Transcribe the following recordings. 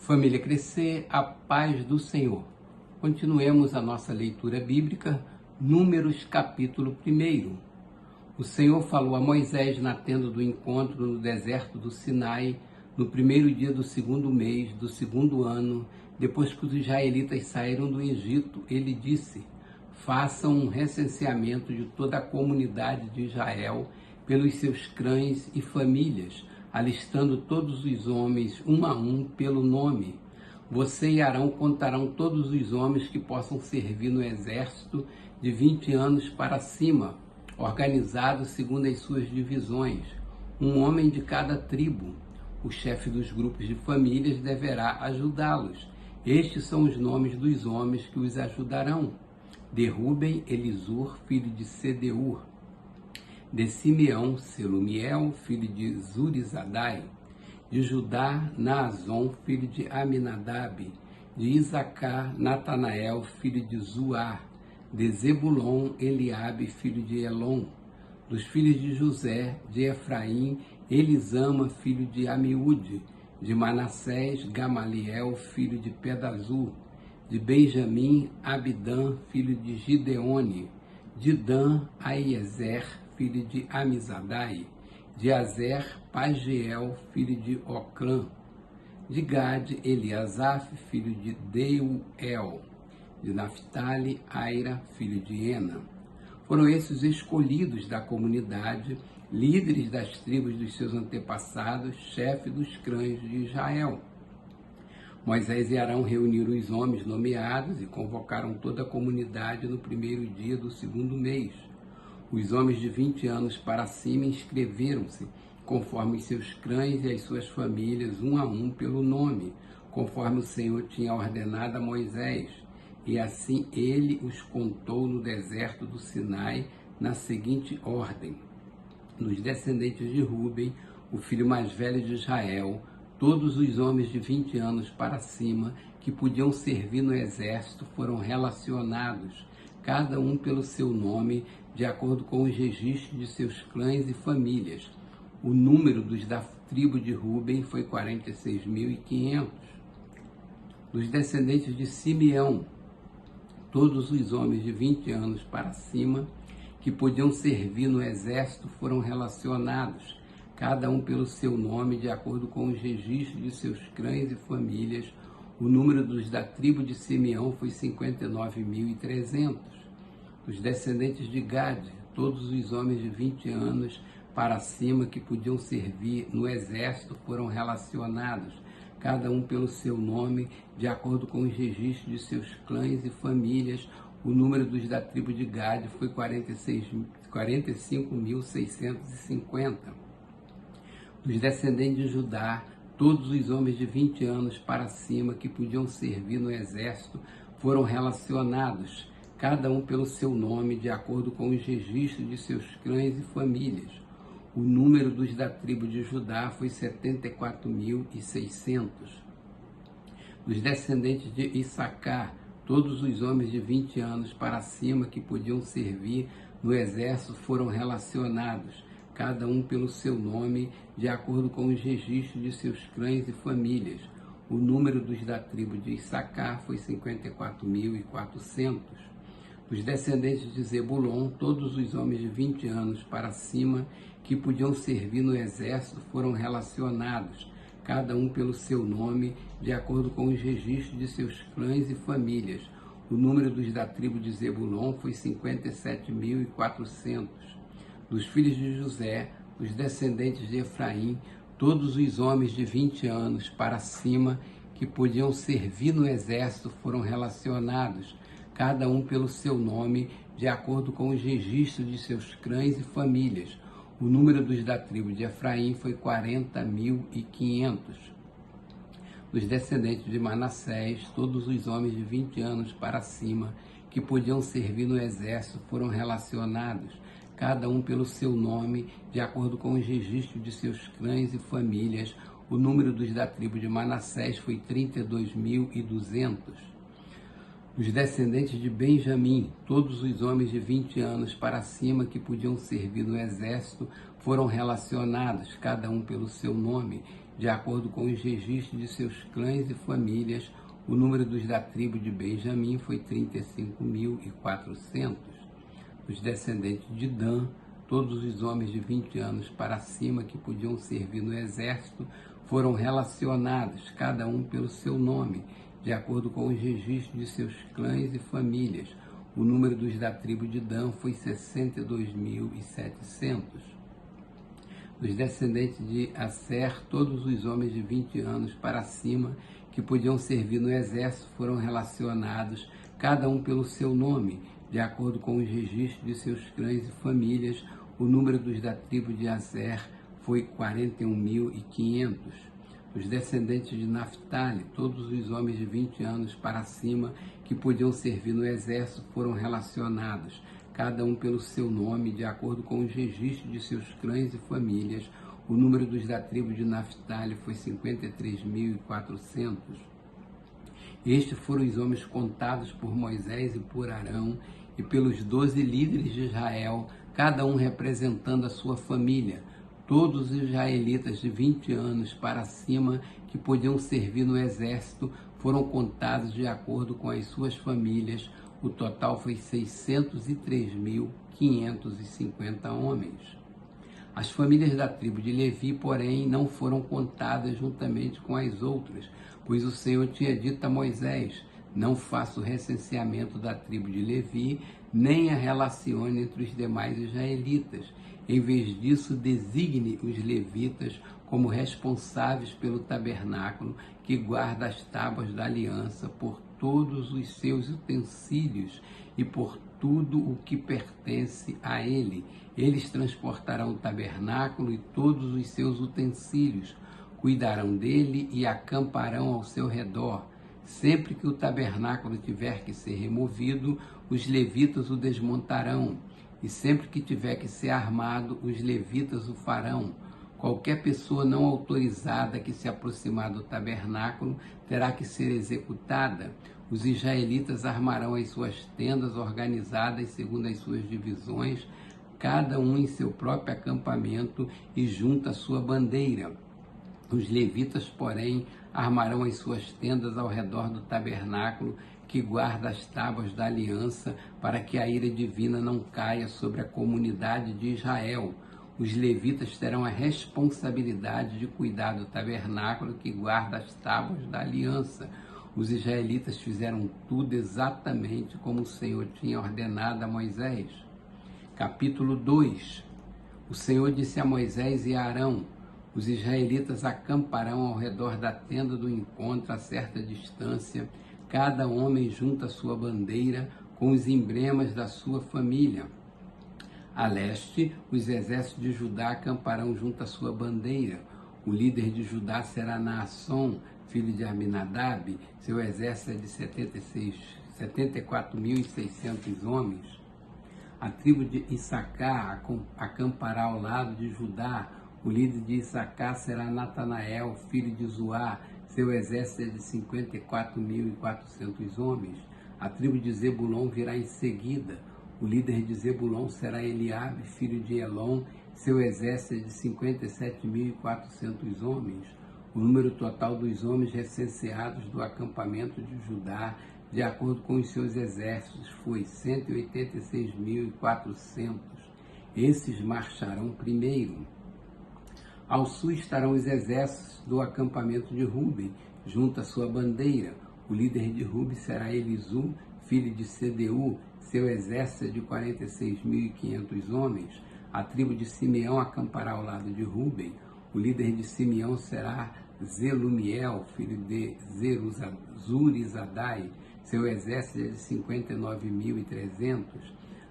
Família Crescer, a paz do Senhor. Continuemos a nossa leitura bíblica, Números capítulo 1. O Senhor falou a Moisés na tenda do encontro no deserto do Sinai, no primeiro dia do segundo mês do segundo ano, depois que os israelitas saíram do Egito. Ele disse: façam um recenseamento de toda a comunidade de Israel pelos seus clãs e famílias, alistando todos os homens, um a um, pelo nome. Você e Arão contarão todos os homens que possam servir no exército de 20 anos para cima, organizados segundo as suas divisões, um homem de cada tribo. O chefe dos grupos de famílias deverá ajudá-los. Estes são os nomes dos homens que os ajudarão: de Ruben, Elisur, filho de Sedeur; de Simeão, Selumiel, filho de Zurizadai; de Judá, Naazon, filho de Aminadab; de Isacar, Natanael, filho de Zuar; de Zebulon, Eliabe, filho de Elon; dos filhos de José, de Efraim, Elisama, filho de Amiúde; de Manassés, Gamaliel, filho de Pedazur; de Benjamim, Abidã, filho de Gideone; de Dan, Aiezer, filho de Amizadai; de Azer, Pagiel, filho de Ocrã; de Gade, Eliasaf, filho de Deuel; de Naphtali, Aira, filho de Ena. Foram esses escolhidos da comunidade, líderes das tribos dos seus antepassados, chefe dos clãs de Israel. Moisés e Arão reuniram os homens nomeados e convocaram toda a comunidade no primeiro dia do segundo mês. Os homens de 20 anos para cima inscreveram-se, conforme os seus clãs e as suas famílias, um a um pelo nome, conforme o Senhor tinha ordenado a Moisés. E assim ele os contou no deserto do Sinai, na seguinte ordem: nos descendentes de Ruben, o filho mais velho de Israel, todos os homens de 20 anos para cima que podiam servir no exército foram relacionados, cada um pelo seu nome, de acordo com os registros de seus clãs e famílias. O número dos da tribo de Ruben foi 46.500. Dos descendentes de Simeão, todos os homens de 20 anos para cima que podiam servir no exército foram relacionados, cada um pelo seu nome, de acordo com os registros de seus clãs e famílias. O número dos da tribo de Simeão foi 59.300. Dos descendentes de Gade, todos os homens de 20 anos para cima que podiam servir no exército foram relacionados, cada um pelo seu nome, de acordo com os registros de seus clãs e famílias. O número dos da tribo de Gade foi 45.650. Dos descendentes de Judá, todos os homens de 20 anos para cima que podiam servir no exército foram relacionados, cada um pelo seu nome, de acordo com os registros de seus clãs e famílias. O número dos da tribo de Judá foi 74.600. Dos descendentes de Issacar, todos os homens de 20 anos para cima que podiam servir no exército foram relacionados, cada um pelo seu nome, de acordo com os registros de seus clãs e famílias. O número dos da tribo de Issacar foi 54.400. Dos descendentes de Zebulon, todos os homens de 20 anos para cima que podiam servir no exército foram relacionados, cada um pelo seu nome, de acordo com os registros de seus clãs e famílias. O número dos da tribo de Zebulon foi 57.400. Dos filhos de José, os descendentes de Efraim, todos os homens de 20 anos para cima que podiam servir no exército foram relacionados, cada um pelo seu nome, de acordo com os registros de seus clãs e famílias. O número dos da tribo de Efraim foi 40.500. Dos descendentes de Manassés, todos os homens de 20 anos para cima que podiam servir no exército foram relacionados, cada um pelo seu nome, de acordo com os registros de seus clãs e famílias. O número dos da tribo de Manassés foi 32.200. Dos descendentes de Benjamim, todos os homens de 20 anos para cima que podiam servir no exército foram relacionados, cada um pelo seu nome, de acordo com os registros de seus clãs e famílias. O número dos da tribo de Benjamim foi 35.400. Os descendentes de Dan, todos os homens de 20 anos para cima que podiam servir no exército, foram relacionados, cada um pelo seu nome, de acordo com os registros de seus clãs e famílias. O número dos da tribo de Dan foi 62.700. Os descendentes de Asser, todos os homens de 20 anos para cima que podiam servir no exército, foram relacionados, cada um pelo seu nome, de acordo com os registros de seus clãs e famílias. O número dos da tribo de Asser foi 41.500. Os descendentes de Naphtali, todos os homens de 20 anos para cima que podiam servir no exército, foram relacionados, cada um pelo seu nome, de acordo com os registros de seus clãs e famílias. O número dos da tribo de Naphtali foi 53.400. Estes foram os homens contados por Moisés e por Arão e pelos 12 líderes de Israel, cada um representando a sua família. Todos os israelitas de 20 anos para cima que podiam servir no exército foram contados de acordo com as suas famílias. O total foi 603.550 homens. As famílias da tribo de Levi, porém, não foram contadas juntamente com as outras, pois o Senhor tinha dito a Moisés: não faça o recenseamento da tribo de Levi, nem a relacione entre os demais israelitas. Em vez disso, designe os levitas como responsáveis pelo tabernáculo que guarda as tábuas da aliança, por todos os seus utensílios e por tudo o que pertence a ele. Eles transportarão o tabernáculo e todos os seus utensílios, cuidarão dele e acamparão ao seu redor. Sempre que o tabernáculo tiver que ser removido, os levitas o desmontarão, e sempre que tiver que ser armado, os levitas o farão. Qualquer pessoa não autorizada que se aproximar do tabernáculo terá que ser executada. Os israelitas armarão as suas tendas organizadas segundo as suas divisões, cada um em seu próprio acampamento e junto à sua bandeira. Os levitas, porém, armarão as suas tendas ao redor do tabernáculo que guarda as tábuas da aliança, para que a ira divina não caia sobre a comunidade de Israel. Os levitas terão a responsabilidade de cuidar do tabernáculo que guarda as tábuas da aliança. Os israelitas fizeram tudo exatamente como o Senhor tinha ordenado a Moisés. Capítulo 2. O Senhor disse a Moisés e a Arão: os israelitas acamparão ao redor da tenda do encontro a certa distância, cada homem junto à sua bandeira, com os emblemas da sua família. A leste, os exércitos de Judá acamparão junto à sua bandeira. O líder de Judá será Naasson, filho de Aminadab. Seu exército é de 74.600 homens. A tribo de Issacar acampará ao lado de Judá. O líder de Issacar será Natanael, filho de Zuá. Seu exército é de 54.400 homens. A tribo de Zebulon virá em seguida. O líder de Zebulon será Eliabe, filho de Elon. Seu exército é de 57.400 homens. O número total dos homens recenseados do acampamento de Judá, de acordo com os seus exércitos, foi 186.400. Esses marcharão primeiro. Ao sul estarão os exércitos do acampamento de Ruben, junto à sua bandeira. O líder de Ruben será Elisu, filho de Sedeu. Seu exército é de 46.500 homens. A tribo de Simeão acampará ao lado de Ruben. O líder de Simeão será Zelumiel, filho de Zurizadai. Seu exército é de 59.300.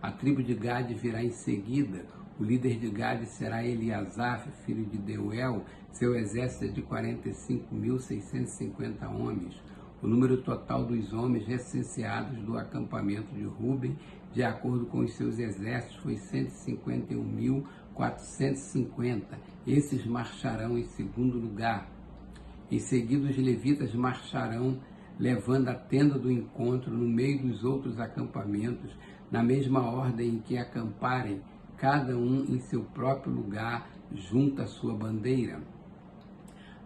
A tribo de Gade virá em seguida. O líder de Gade será Eliasaf, filho de Deuel. Seu exército é de 45.650 homens. O número total dos homens recenseados do acampamento de Ruben, de acordo com os seus exércitos, foi 151.450. Esses marcharão em segundo lugar. Em seguida, os levitas marcharão, levando a tenda do encontro no meio dos outros acampamentos, na mesma ordem em que acamparem, cada um em seu próprio lugar, junto à sua bandeira.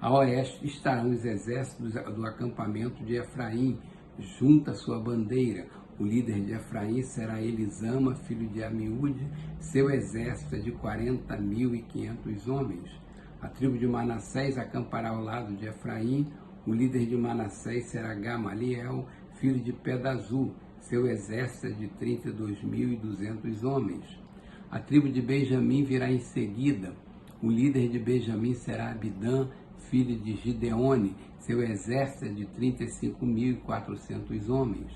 A oeste estarão os exércitos do acampamento de Efraim, junto à sua bandeira. O líder de Efraim será Elisama, filho de Amiúde. Seu exército é de 40.500 homens. A tribo de Manassés acampará ao lado de Efraim. O líder de Manassés será Gamaliel, filho de Pedazur. Seu exército é de 32.200 homens. A tribo de Benjamim virá em seguida. O líder de Benjamim será Abidã, filho de Gideone. Seu exército é de 35.400 homens.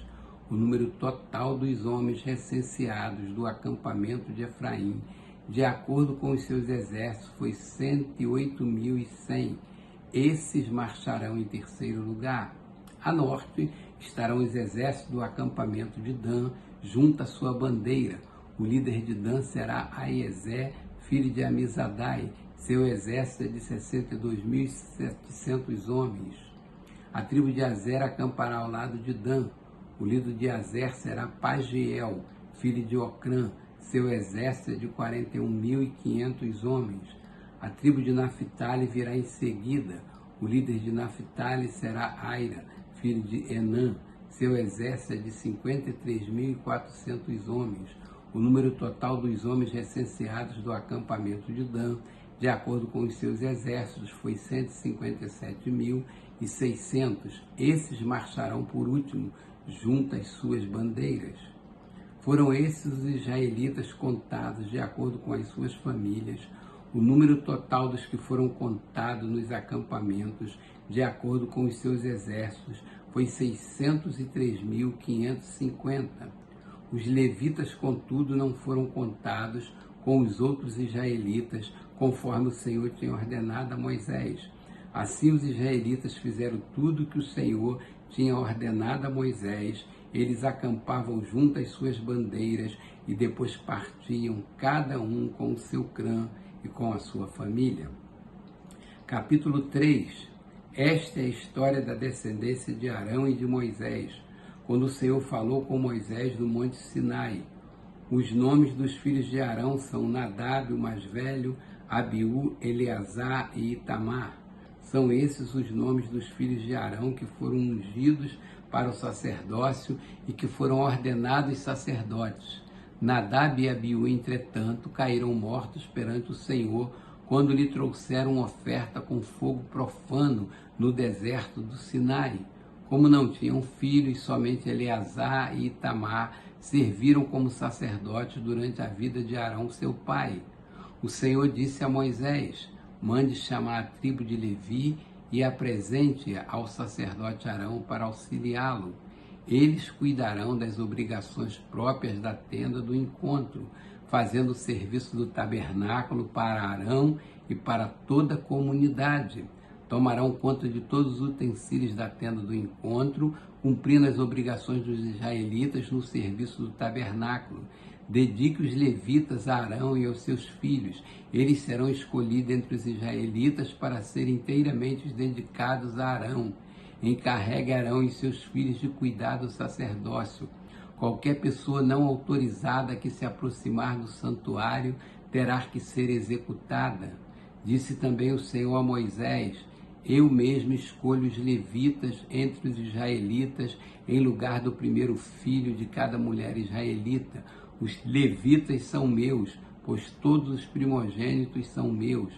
O número total dos homens recenseados do acampamento de Efraim, de acordo com os seus exércitos, foi 108.100. Esses marcharão em terceiro lugar. A norte estarão os exércitos do acampamento de Dan, junto à sua bandeira. O líder de Dan será Aiezé, filho de Amizadai. Seu exército é de 62.700 homens. A tribo de Azer acampará ao lado de Dan. O líder de Azer será Pagiel, filho de Ocrã. Seu exército é de 41.500 homens. A tribo de Naphtali virá em seguida. O líder de Naphtali será Aira, filho de Enã. Seu exército é de 53.400 homens. O número total dos homens recenseados do acampamento de Dan, de acordo com os seus exércitos, foi 157.600. Esses marcharão por último, junto às suas bandeiras. Foram esses os israelitas contados de acordo com as suas famílias. O número total dos que foram contados nos acampamentos, de acordo com os seus exércitos, foi 603.550. Os levitas, contudo, não foram contados com os outros israelitas, conforme o Senhor tinha ordenado a Moisés. Assim os israelitas fizeram tudo que o Senhor tinha ordenado a Moisés. Eles acampavam junto às suas bandeiras e depois partiam, cada um com o seu clã e com a sua família. Capítulo 3. Esta é a história da descendência de Arão e de Moisés, quando o Senhor falou com Moisés no Monte Sinai. Os nomes dos filhos de Arão são Nadab, o mais velho, Abiú, Eleazar e Itamar. São esses os nomes dos filhos de Arão que foram ungidos para o sacerdócio e que foram ordenados sacerdotes. Nadab e Abiú, entretanto, caíram mortos perante o Senhor quando lhe trouxeram oferta com fogo profano no deserto do Sinai. Como não tinham filhos, somente Eleazar e Itamar serviram como sacerdotes durante a vida de Arão, seu pai. O Senhor disse a Moisés: mande chamar a tribo de Levi e apresente-a ao sacerdote Arão para auxiliá-lo. Eles cuidarão das obrigações próprias da tenda do encontro, fazendo o serviço do tabernáculo para Arão e para toda a comunidade. Tomarão conta de todos os utensílios da tenda do encontro, cumprindo as obrigações dos israelitas no serviço do tabernáculo. Dedique os levitas a Arão e aos seus filhos. Eles serão escolhidos entre os israelitas para serem inteiramente dedicados a Arão. Encarregue Arão e seus filhos de cuidar do sacerdócio. Qualquer pessoa não autorizada que se aproximar do santuário terá que ser executada. Disse também o Senhor a Moisés: eu mesmo escolho os levitas entre os israelitas em lugar do primeiro filho de cada mulher israelita. Os levitas são meus, pois todos os primogênitos são meus.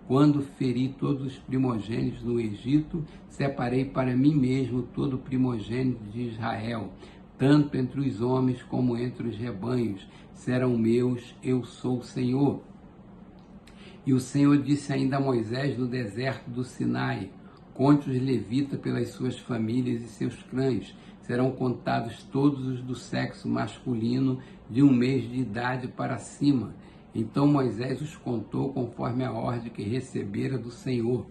Quando feri todos os primogênitos no Egito, separei para mim mesmo todo o primogênito de Israel, tanto entre os homens como entre os rebanhos. Serão meus, eu sou o Senhor. E o Senhor disse ainda a Moisés no deserto do Sinai: conte os levitas pelas suas famílias e seus clãs. Serão contados todos os do sexo masculino de 1 mês de idade para cima. Então Moisés os contou conforme a ordem que recebera do Senhor.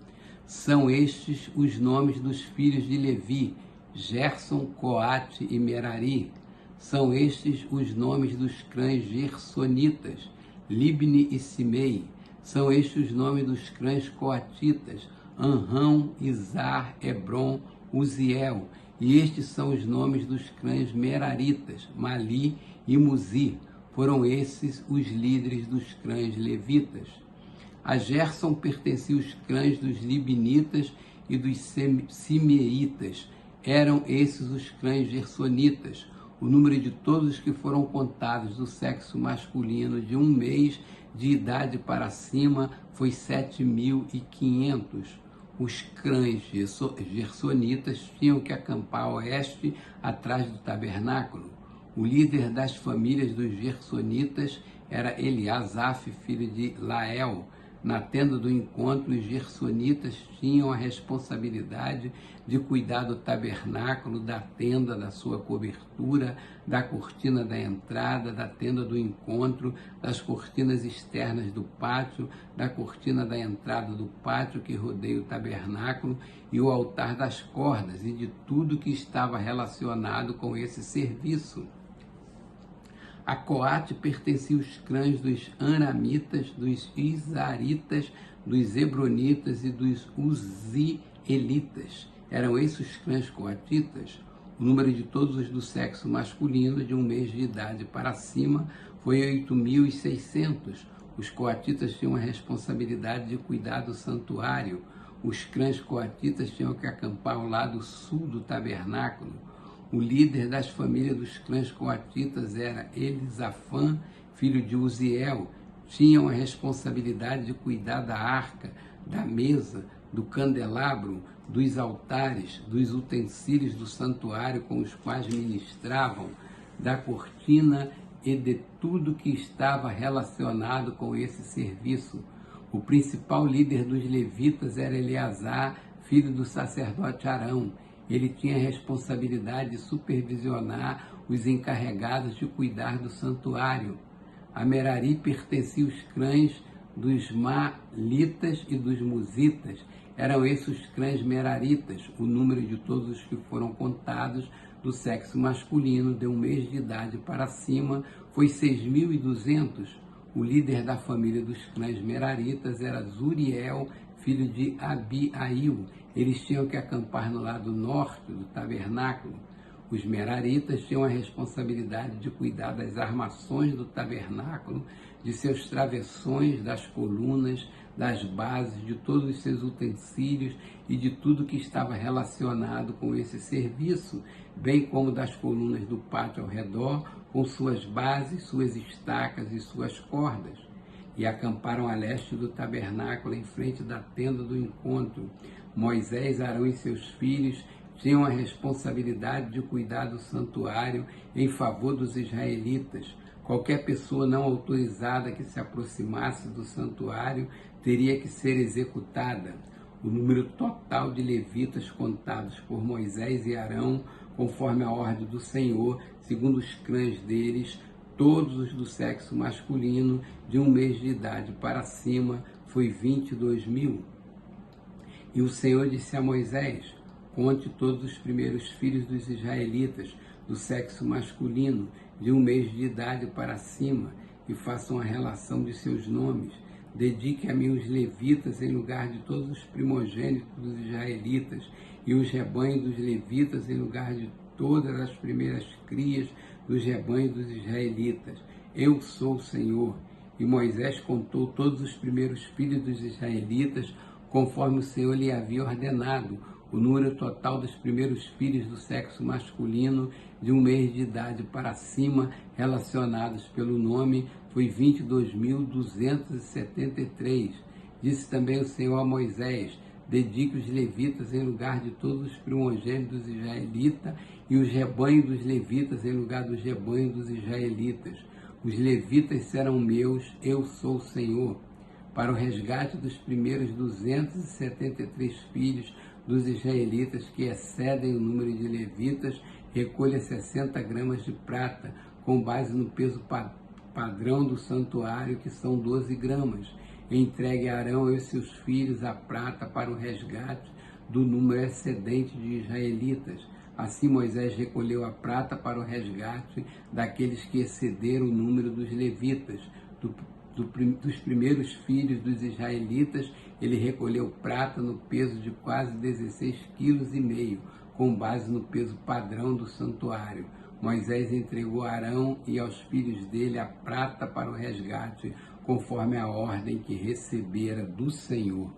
São estes os nomes dos filhos de Levi: Gerson, Coate e Merari. São estes os nomes dos clãs gersonitas: Libni e Simei. São estes os nomes dos clãs coatitas: Anrão, Izar, Hebron, Uziel. E estes são os nomes dos clãs meraritas: Mali e Muzi. Foram esses os líderes dos clãs levitas. A Gerson pertenciam os clãs dos Libinitas e dos Simeitas. Eram esses os clãs gersonitas. O número de todos os que foram contados do sexo masculino de 1 mês de idade para cima foi 7.500. Os clãs gersonitas tinham que acampar a oeste, atrás do tabernáculo. O líder das famílias dos gersonitas era Eliasaf, filho de Lael. Na tenda do encontro, os gersonitas tinham a responsabilidade de cuidar do tabernáculo, da tenda, da sua cobertura, da cortina da entrada, da tenda do encontro, das cortinas externas do pátio, da cortina da entrada do pátio que rodeia o tabernáculo e o altar das cordas e de tudo que estava relacionado com esse serviço. A Coate pertencia aos clãs dos Anamitas, dos Isaritas, dos Hebronitas e dos Uzielitas. Eram esses os clãs coatitas. O número de todos os do sexo masculino de 1 mês de idade para cima foi 8.600. Os coatitas tinham a responsabilidade de cuidar do santuário. Os clãs coatitas tinham que acampar ao lado sul do tabernáculo. O líder das famílias dos clãs coatitas era Elisafã, filho de Uziel. Tinham a responsabilidade de cuidar da arca, da mesa, do candelabro, dos altares, dos utensílios do santuário com os quais ministravam, da cortina e de tudo que estava relacionado com esse serviço. O principal líder dos levitas era Eleazar, filho do sacerdote Arão. Ele tinha a responsabilidade de supervisionar os encarregados de cuidar do santuário. A Merari pertencia aos clãs dos Malitas e dos Musitas. Eram esses os clãs meraritas. O número de todos os que foram contados do sexo masculino de 1 mês de idade para cima foi 6.200. O líder da família dos clãs meraritas era Zuriel, filho de Abiail. Eles tinham que acampar no lado norte do tabernáculo. Os meraritas tinham a responsabilidade de cuidar das armações do tabernáculo, de seus travessões, das colunas, das bases, de todos os seus utensílios e de tudo que estava relacionado com esse serviço, bem como das colunas do pátio ao redor, com suas bases, suas estacas e suas cordas. E acamparam a leste do tabernáculo, em frente da tenda do encontro. Moisés, Arão e seus filhos tinham a responsabilidade de cuidar do santuário em favor dos israelitas. Qualquer pessoa não autorizada que se aproximasse do santuário teria que ser executada. O número total de levitas contados por Moisés e Arão, conforme a ordem do Senhor, segundo os clãs deles, todos os do sexo masculino, de 1 mês de idade para cima, foi 22.000. E o Senhor disse a Moisés: conte todos os primeiros filhos dos israelitas, do sexo masculino, de 1 mês de idade para cima, e façam a relação de seus nomes. Dedique a mim os levitas em lugar de todos os primogênitos dos israelitas, e os rebanhos dos levitas em lugar de todas as primeiras crias dos rebanhos dos israelitas. Eu sou o Senhor. E Moisés contou todos os primeiros filhos dos israelitas, conforme o Senhor lhe havia ordenado. O número total dos primeiros filhos do sexo masculino, de 1 mês de idade para cima, relacionados pelo nome, foi 22.273. Disse também o Senhor a Moisés: dedique os levitas em lugar de todos os primogênitos dos israelitas, e os rebanhos dos levitas em lugar dos rebanhos dos israelitas. Os levitas serão meus, eu sou o Senhor. Para o resgate dos primeiros 273 filhos dos israelitas que excedem o número de levitas, recolha 60 gramas de prata, com base no peso padrão do santuário, que são 12 gramas. Entregue a Arão e seus filhos a prata para o resgate do número excedente de israelitas. Assim Moisés recolheu a prata para o resgate daqueles que excederam o número dos levitas. Dos primeiros filhos dos israelitas, ele recolheu prata no peso de quase 16,5 kg, com base no peso padrão do santuário. Moisés entregou a Arão e aos filhos dele a prata para o resgate, conforme a ordem que recebera do Senhor.